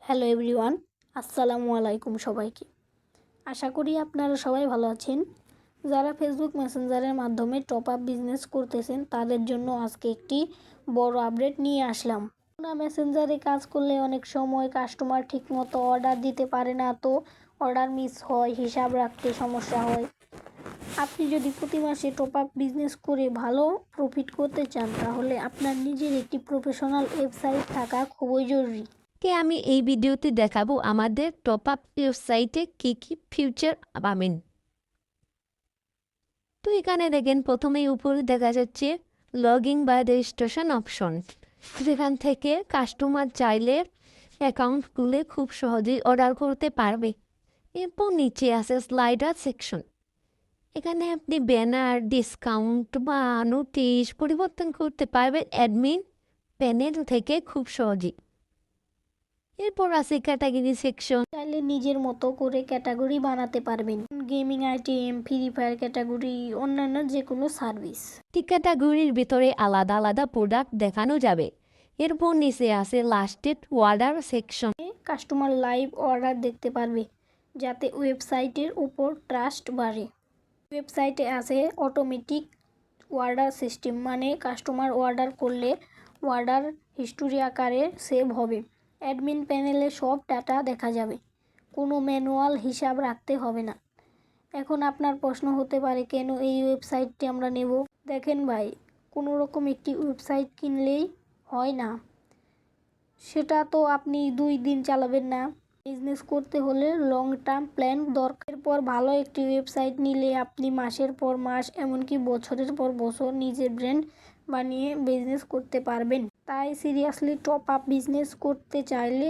Hello everyone, আসসালামু আলাইকুম সবাইকে। আশা করি আপনারা সবাই ভালো আছেন। যারা ফেসবুক মেসেঞ্জারের মাধ্যমে টপ আপ বিজনেস করতেছেন তাদের জন্য আজকে একটি বড় আপডেট নিয়ে আসলাম। মেসেঞ্জারে কাজ করলে অনেক সময় কাস্টমার ঠিকমতো অর্ডার দিতে পারে না, তো অর্ডার মিস হয়, হিসাব রাখতে সমস্যা হয়। আপনি যদি প্রতি মাসে টপ আপ বিজনেস করে ভালো প্রফিট করতে চান তাহলে আপনার নিজের একটি প্রফেশনাল ওয়েবসাইট থাকা খুবই জরুরি। আমি এই ভিডিওতে দেখাবো আমাদের টপ আপ ওয়েবসাইটে কি কি ফিউচার পাবেন। তো এখানে দেখেন প্রথমেই উপরে দেখা যাচ্ছে লগইন বা রেজিস্ট্রেশন অপশন। যেখান থেকে কাস্টমার চাইলে অ্যাকাউন্ট খুলে খুব সহজেই অর্ডার করতে পারবে। এরপর নিচে আছে স্লাইডার সেকশন। এখানে আপনি ব্যানার, ডিসকাউন্ট বা নোটিশ পরিবর্তন করতে পারবেন অ্যাডমিন প্যানেল থেকে খুব সহজেই। এরপর আছে ক্যাটাগরি সেকশন। চাইলে নিজের মতো করে ক্যাটাগরি বানাতে পারবেন, gaming item, free fire category, অন্যান্য যে কোনো সার্ভিস। ঠিক ক্যাটাগরির ভিতরে আলাদা আলাদা প্রোডাক্ট দেখানো যাবে। এরপর নিচে আছে lasted order section. Customer live order দেখতে পারবে যাতে ওয়েবসাইটের উপর ট্রাস্ট বাড়ে। ওয়েবসাইটে আছে অটোমেটিক অর্ডার সিস্টেম, মানে কাস্টমার অর্ডার করলে অর্ডার হিস্টোরি আকারে সেভ হবে। অ্যাডমিন প্যানেলে সব ডাটা দেখা যাবে, কোনো ম্যানুয়াল হিসাব রাখতে হবে না। এখন আপনার প্রশ্ন হতে পারে, কেন এই ওয়েবসাইটটি আমরা নেব? দেখেন ভাই, কোনো রকম একটি ওয়েবসাইট কিনলেই হয় না, সেটা তো আপনি 2 দিন চালাবেন না। বিজনেস করতে হলে লং টার্ম প্ল্যান দরকার। এরপর ভালো একটি ওয়েবসাইট নিলে আপনি মাসের পর মাস, এমনকি বছরের পর বছর নিজের ব্র্যান্ড বানিয়ে বিজনেস করতে পারবেন। তাই সিরিয়াসলি টপ আপ বিজনেস করতে চাইলে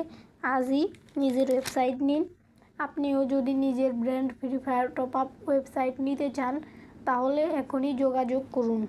আজই নিজের ওয়েবসাইট নিন। আপনিও যদি নিজের brand free fire top up website নিতে চান তাহলে এখনই যোগাযোগ করুন।